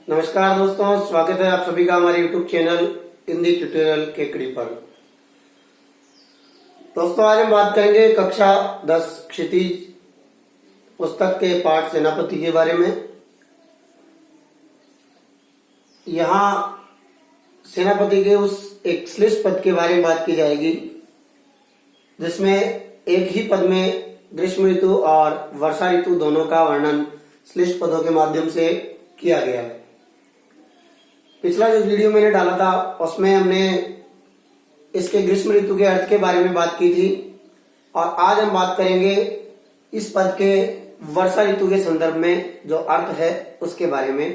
नमस्कार दोस्तों, स्वागत है आप सभी का हमारे YouTube channel Hindi tutorial Kekri पर। दोस्तों, आज हम बात करेंगे कक्षा 10 क्षितिज पुस्तक के पाठ सेनापति के बारे में। यहाँ सेनापति के उस एक श्लिष्ट पद के बारे में बात की जाएगी जिसमें एक ही पद में ग्रीष्म ऋतु और वर्षा ऋतु दोनों का वर्णन श्लिष्ट पदों के माध्यम से किया गया है। पिछला जो वीडियो मैंने डाला था उसमें हमने इसके ग्रीष्म ऋतु के अर्थ के बारे में बात की थी और आज हम बात करेंगे इस पद के वर्षा ऋतु के संदर्भ में जो अर्थ है उसके बारे में।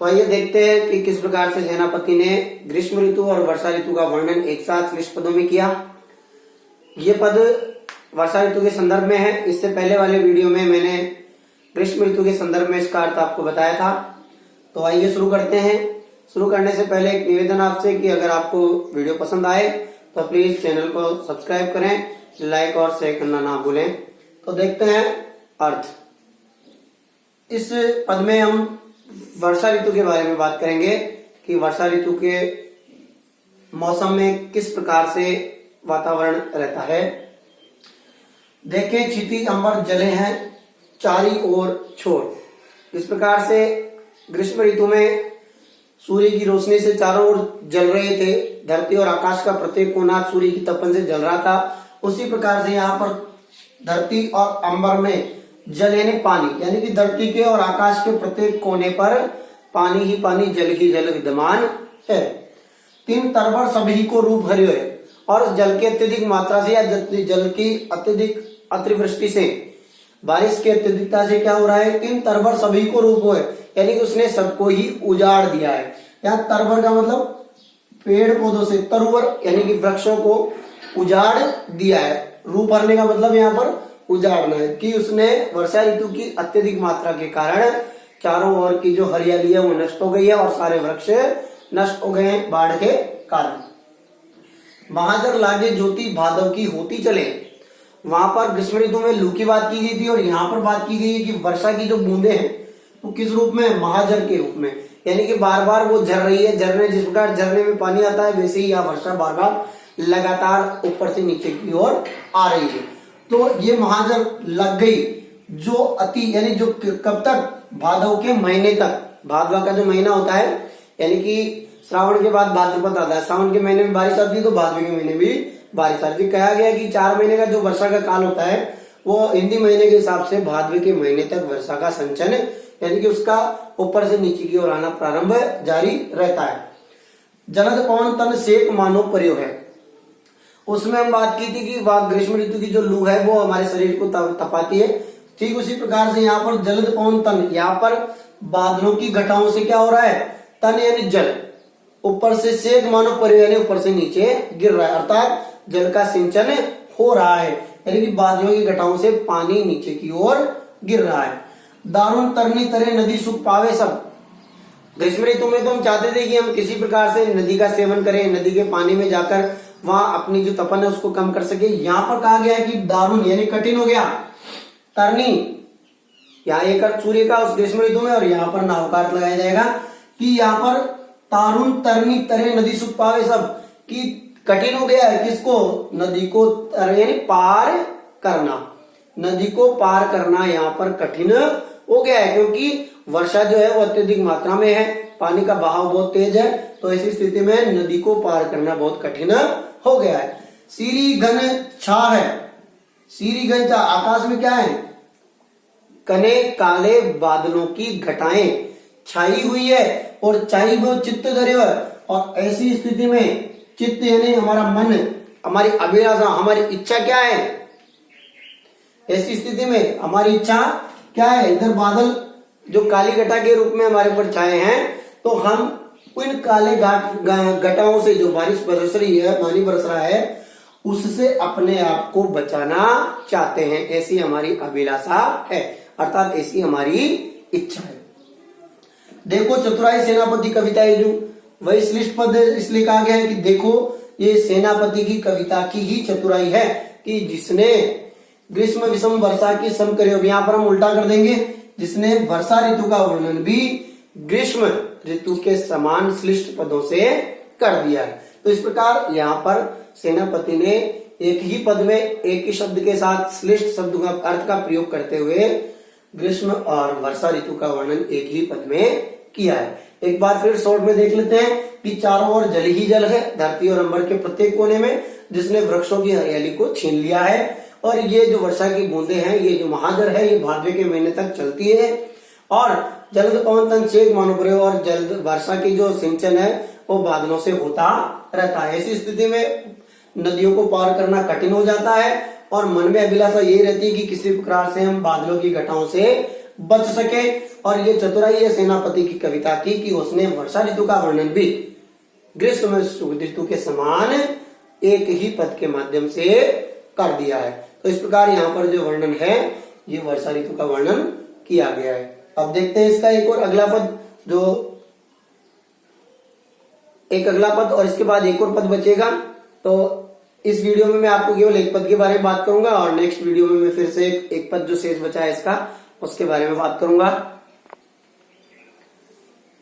तो आइए देखते हैं कि किस प्रकार से सेनापति ने ग्रीष्म ऋतु और वर्षा ऋतु का वर्णन एक साथ श्लिष्ट पदों में किया। ये पद वर्षा ऋतु के संदर्भ में है। इससे पहले वाले वीडियो में मैंने ग्रीष्म ऋतु के संदर्भ में इसका अर्थ आपको बताया था। तो आइए शुरू करते हैं। शुरू करने से पहले एक निवेदन आपसे कि अगर आपको वीडियो पसंद आए तो प्लीज चैनल को सब्सक्राइब करें, लाइक और शेयर करना ना भूलें। तो देखते हैं अर्थ। इस पद में हम वर्षा ऋतु के बारे में बात करेंगे कि वर्षा ऋतु के मौसम में किस प्रकार से वातावरण रहता है। देखें, क्षितिज अंबर जले हैं चारी ओर छोड़। इस प्रकार से ग्रीष्म ऋतु में सूर्य की रोशनी से चारों ओर जल रहे थे। धरती और आकाश का प्रत्येक कोना सूर्य की तपन से जल रहा था। उसी प्रकार से यहाँ पर धरती और अंबर में जल यानी पानी, यानी कि धरती के और आकाश के प्रत्येक कोने पर पानी ही पानी, जल ही जल विद्यमान है। तीन तरवर सभी को रूप भरे हुए और जल की अत्यधिक मात्रा से या जल की अत्यधिक अतिवृष्टि से, बारिश की अत्यधिकता से क्या हो रहा है, तीन तरवर सभी को रूप हुए, यानी कि उसने सबको ही उजाड़ दिया है। यहाँ तरवर का मतलब पेड़ पौधों से, तरुवर यानी कि वृक्षों को उजाड़ दिया है। रूप भरने का मतलब यहाँ पर उजाड़ना है कि उसने वर्षा ऋतु की अत्यधिक मात्रा के कारण चारों ओर की जो हरियाली है वो नष्ट हो गई है और सारे वृक्ष नष्ट हो गए हैं बाढ़ के कारण। महाजर लागे ज्योति भादव की होती चले। वहां पर ग्रीष्म ऋतु में लू की बात की गई थी और यहाँ पर बात की गई है कि वर्षा की जो बूंदे हैं वो किस रूप में, महाजर के रूप में, यानी कि बार बार वो झर रही है। झरने, जिस प्रकार झरने में पानी आता है वैसे ही यहाँ वर्षा बार बार लगातार ऊपर से नीचे की ओर आ रही है। तो ये महाजर लग गई जो अति, यानी जो कब तक, भादव के महीने तक। भादवा का जो महीना होता है, यानी कि श्रावण के बाद भाद्रपद आता है। सावन के महीने में बारिश आती है तो भादवे के महीने भी बारिश आती है। कहा गया कि 4 महीने का जो वर्षा का काल होता है वो हिंदी महीने के हिसाब से भादवे के महीने तक वर्षा का संचयन, यानी कि उसका ऊपर से नीचे की ओर आना प्रारंभ जारी रहता है। जलद पवन तन सेक मानो प्रयोग है। उसमें हम बात की थी कि वह ग्रीष्म ऋतु की जो लू है वो हमारे शरीर को तपाती है। ठीक उसी प्रकार से यहाँ पर जलद पवन तन, यहाँ पर बादलों की घटाओं से क्या हो रहा है, तन यानी जल, ऊपर से सेक मानो प्रयोग यानी ऊपर से नीचे गिर रहा है, अर्थात जल का सिंचन हो रहा है, यानी कि बादलों की घटाओं से पानी नीचे की ओर गिर रहा है। दारुण तरनी तरह नदी सुख पावे सब। ग्रीष्म ऋतु में तो हम चाहते थे कि हम किसी प्रकार से नदी का सेवन करें, नदी के पानी में जाकर वहां अपनी जो तपन है उसको कम कर सके। यहाँ पर कहा गया है कि दारुण यानी कठिन हो गया। तरनी, यहाँ एक अर्थ सूर्य का उस ग्रीष्म ऋतु में और यहाँ पर नाव का अर्थ लगाया जाएगा कि यहाँ पर तारुण तरनी तरह नदी सुख पावे सब, कि कठिन हो गया है किसको, नदी को, यानी पार करना, नदी को पार करना यहाँ पर कठिन हो गया है क्योंकि वर्षा जो है वो अत्यधिक मात्रा में है, पानी का बहाव बहुत तेज है। तो ऐसी स्थिति में नदी को पार करना बहुत कठिन हो गया है। सीरी घन छा है। सीरी घन छा, आकाश में क्या है, कने काले बादलों की घटाएं छाई हुई है और छाई वो चित्त धरे हुए। और ऐसी स्थिति में चित्त यानी हमारा मन, हमारी अभिलाषा, हमारी इच्छा क्या है, ऐसी स्थिति में हमारी इच्छा क्या है, इधर बादल जो काली घटा के रूप में हमारे ऊपर छाए हैं तो हम उन काले घटाओं से जो बारिश बरस रही है, पानी बरस रहा है, उससे अपने आप को बचाना चाहते हैं। ऐसी हमारी अभिलाषा है, अर्थात ऐसी हमारी इच्छा है। देखो चतुराई सेनापति कविता है जो वही श्लिष्ट पद इसलिए कहा गया है कि देखो ये सेनापति की कविता की ही चतुराई है कि जिसने ग्रीष्म विषम वर्षा की सम करे। यहाँ पर हम उल्टा कर देंगे, जिसने वर्षा ऋतु का वर्णन भी ग्रीष्म ऋतु के समान श्लिष्ट पदों से कर दिया है। तो इस प्रकार यहाँ पर सेनापति ने एक ही पद में एक ही शब्द के साथ श्लिष्ट शब्द का अर्थ का प्रयोग करते हुए ग्रीष्म और वर्षा ऋतु का वर्णन एक ही पद में किया है। एक बार फिर शॉर्ट में देख लेते हैं कि चारों ओर जल ही जल है, धरती और अंबर के प्रत्येक कोने में, जिसने वृक्षों की हरियाली को छीन लिया है। और ये जो वर्षा की बूंदे हैं, ये जो महाजर है, ये भाद्र के महीने तक चलती है और जल्द पवन तन चेक मानो पड़े, और जल्द वर्षा की जो सिंचन है वो बादलों से होता रहता है। ऐसी स्थिति में नदियों को पार करना कठिन हो जाता है और मन में अभिलाषा यही रहती है कि किसी प्रकार से हम बादलों की घटाओं से बच सके। और ये चतुराई है सेनापति की कविता की कि उसने वर्षा ऋतु का वर्णन भी ग्रीष्म ऋतु के समान एक ही पद के माध्यम से कर दिया है। तो इस प्रकार यहाँ पर जो वर्णन है ये वर्षा ऋतु का वर्णन किया गया है। अब देखते हैं इसका एक और अगला पद, जो एक अगला पद और इसके बाद एक और पद बचेगा। तो इस वीडियो में मैं आपको केवल एक पद के बारे में बात करूंगा और नेक्स्ट वीडियो में मैं फिर से एक पद जो शेष बचा है इसका उसके बारे में बात करूंगा।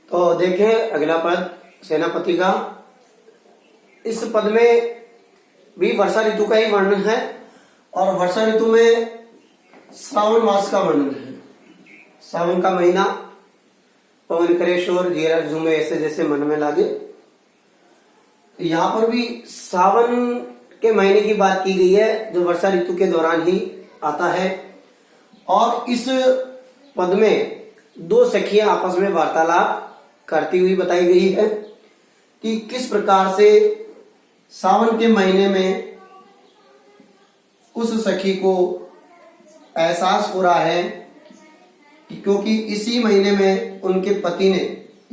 तो देखें अगला पद सेनापति का। इस पद में भी वर्षा ऋतु का ही वर्णन है और वर्षा ऋतु में श्रावण मास का वर्णन है। सावन का महीना, पवन करे शोर, जीरा झूमे ऐसे जैसे मन में लागे। यहाँ पर भी सावन के महीने की बात की गई है जो वर्षा ऋतु के दौरान ही आता है। और इस पद में दो सखियां आपस में वार्तालाप करती हुई बताई गई है कि किस प्रकार से सावन के महीने में उस सखी को एहसास हो रहा है कि क्योंकि इसी महीने में उनके पति ने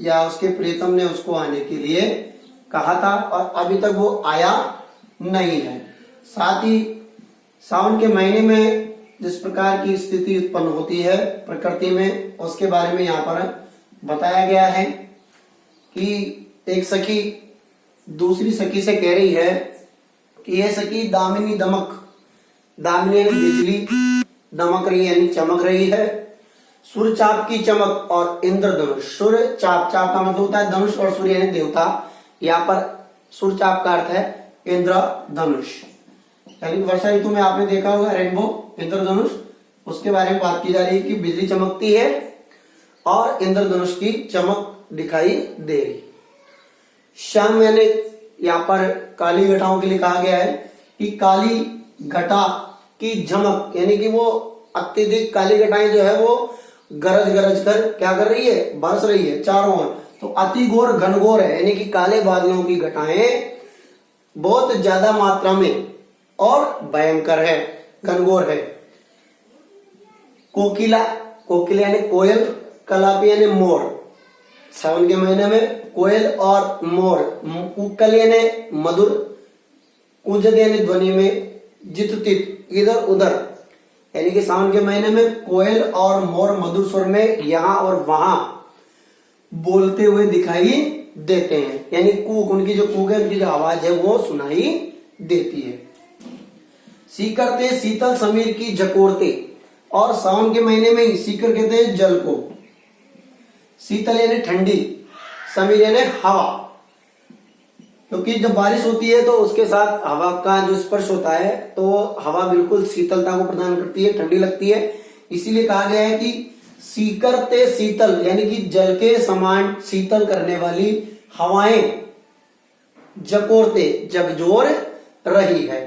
या उसके प्रियतम ने उसको आने के लिए कहा था और अभी तक वो आया नहीं है। साथ ही सावन के महीने में जिस प्रकार की स्थिति उत्पन्न होती है प्रकृति में, उसके बारे में यहाँ पर बताया गया है कि एक सखी दूसरी सखी से कह रही है कि यह सखी दामिनी दमक, दामिनी यानी बिजली, दमक रही यानी चमक रही है, सूर्य चाप की चमक और इंद्रधनुष। सूर्य चाप, चाप का मतलब होता है धनुष और सूर्य यानी देवता, यहाँ पर सूर्य चाप का अर्थ है इंद्रधनुष। यानी वर्षा ऋतु में आपने देखा होगा रेनबो, इंद्रधनुष, उसके बारे में बात की जा रही है कि बिजली चमकती है और इंद्रधनुष की चमक दिखाई दे रही। श्याम यानी यहाँ पर काली घटाओं के लिए कहा गया है कि काली घटा की झमक, यानी कि वो अत्यधिक काली घटाएं जो है वो गरज गरज कर क्या कर रही है, बरस रही है चारों ओर। तो अति घोर घनघोर है, यानी कि काले बादलों की घटाएं बहुत ज्यादा मात्रा में और भयंकर है, घनघोर है। कोकिला, कोकिला यानी कोयल, कलापी यानी मोर। सावन के महीने में कोयल और मोर, कुकल यानी मधुर, कुजद यानी ध्वनि में, जित तित इधर उधर, यानी कि सावन के महीने में कोयल और मोर मधुर स्वर में यहाँ और वहां बोलते हुए दिखाई देते हैं। यानी कूक, उनकी जो कूक है, उनकी जो आवाज है वो सुनाई देती है। सीकरते शीतल समीर की झकोरते, और सावन के महीने में ही सीकर कहते हैं जल को, शीतल यानी ठंडी, समीर यानी हवा, क्योंकि जब बारिश होती है तो उसके साथ हवा का जो स्पर्श होता है तो हवा बिल्कुल शीतलता को प्रदान करती है, ठंडी लगती है। इसीलिए कहा गया है कि सीकरते शीतल, यानी कि जल के समान शीतल करने वाली हवाएं जकोरते, जगजोर रही है।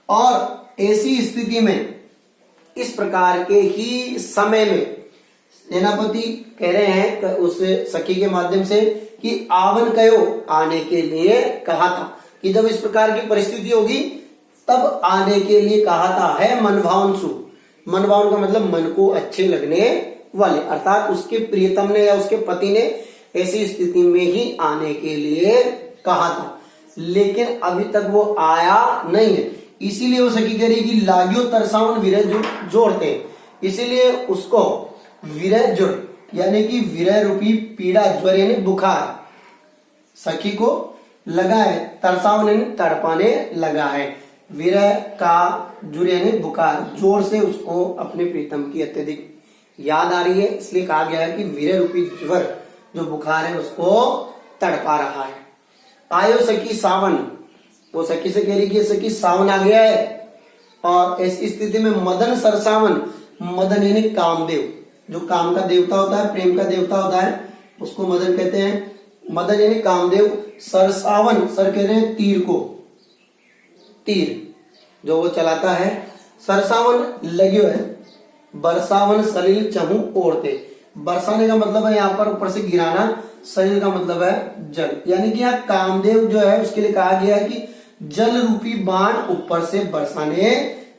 और ऐसी स्थिति में इस प्रकार के ही समय में सेनापति कह रहे हैं उस सखी के माध्यम से कि आवन कयो, आने के लिए कहा था, कि जब इस प्रकार की परिस्थिति होगी तब आने के लिए कहा था। है मनभावनसु, मनभावन का मतलब मन को अच्छे लगने वाले, अर्थात उसके प्रियतम ने या उसके पति ने ऐसी स्थिति में ही आने के लिए कहा था, लेकिन अभी तक वो आया नहीं है। इसीलिए वो सखी कह रही कि लाग्यो तरसावन विरह जोड़ते, इसीलिए उसको विरह जुड़ यानी कि विरह रूपी पीड़ा, ज्वर यानी बुखार सखी को लगा है, तरसावन यानी तड़पाने लगा है, विरह का जुड़ यानी बुखार, जोर से उसको अपने प्रीतम की अत्यधिक याद आ रही है, इसलिए कहा गया है कि वीर्य रूपी ज्वर जो बुखार है उसको तड़पा रहा है। आयो सखी सावन, वो सखी से कह रही कि सखी सावन आ गया है। और ऐसी स्थिति में मदन सरसावन, मदन यानी कामदेव, जो काम का देवता होता है, प्रेम का देवता होता है, उसको मदन कहते हैं। मदन यानी कामदेव, सरसावन, सर कह रहे हैं तीर को, तीर जो वो चलाता है। सरसावन लग्यो है, बरसावन सलील चहु ओढ़ते, बरसाने का मतलब है यहाँ पर ऊपर से गिराना, सलील का मतलब है जल, यानी कि यहाँ कामदेव जो है उसके लिए कहा गया है कि जल रूपी बाण ऊपर से बरसाने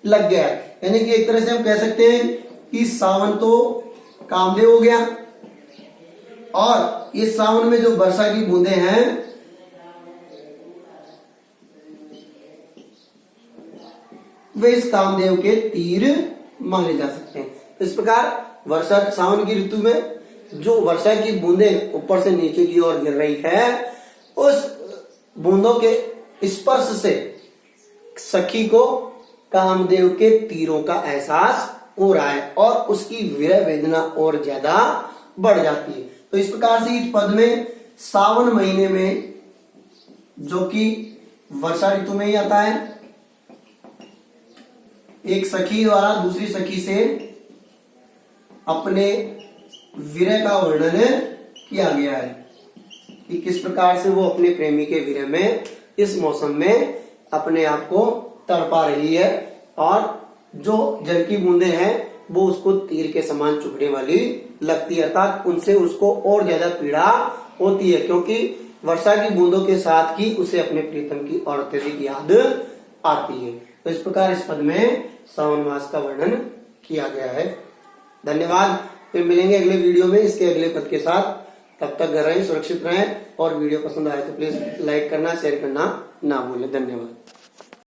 लग गया है। यानी कि एक तरह से हम कह सकते हैं कि सावन तो कामदेव हो गया, और इस सावन में जो वर्षा की बूंदे हैं वे इस कामदेव के तीर माने जा सकते हैं। इस प्रकार वर्षा सावन की ऋतु में जो वर्षा की बूंदें ऊपर से नीचे की ओर गिर रही है, उस बूंदों के स्पर्श से सखी को कामदेव के तीरों का एहसास हो रहा है और उसकी विरह वेदना और ज्यादा बढ़ जाती है। तो इस प्रकार से इस पद में सावन महीने में, जो कि वर्षा ऋतु में ही आता है, एक सखी द्वारा दूसरी सखी से अपने विरह का वर्णन किया गया है कि किस प्रकार से वो अपने प्रेमी के विरह में इस मौसम में अपने आप को तड़पा रही है, और जो जल की बूंदे हैं वो उसको तीर के समान चुभने वाली लगती है, अर्थात उनसे उसको और ज्यादा पीड़ा होती है, क्योंकि वर्षा की बूंदों के साथ ही उसे अपने प्रीतम की और अत्यधिक याद आती है। तो इस प्रकार इस पद में सावन मास का वर्णन किया गया है। धन्यवाद। फिर मिलेंगे अगले वीडियो में इसके अगले पद के साथ। तब तक घर रहें, सुरक्षित रहें, और वीडियो पसंद आए तो प्लीज लाइक करना, शेयर करना ना भूलें। धन्यवाद।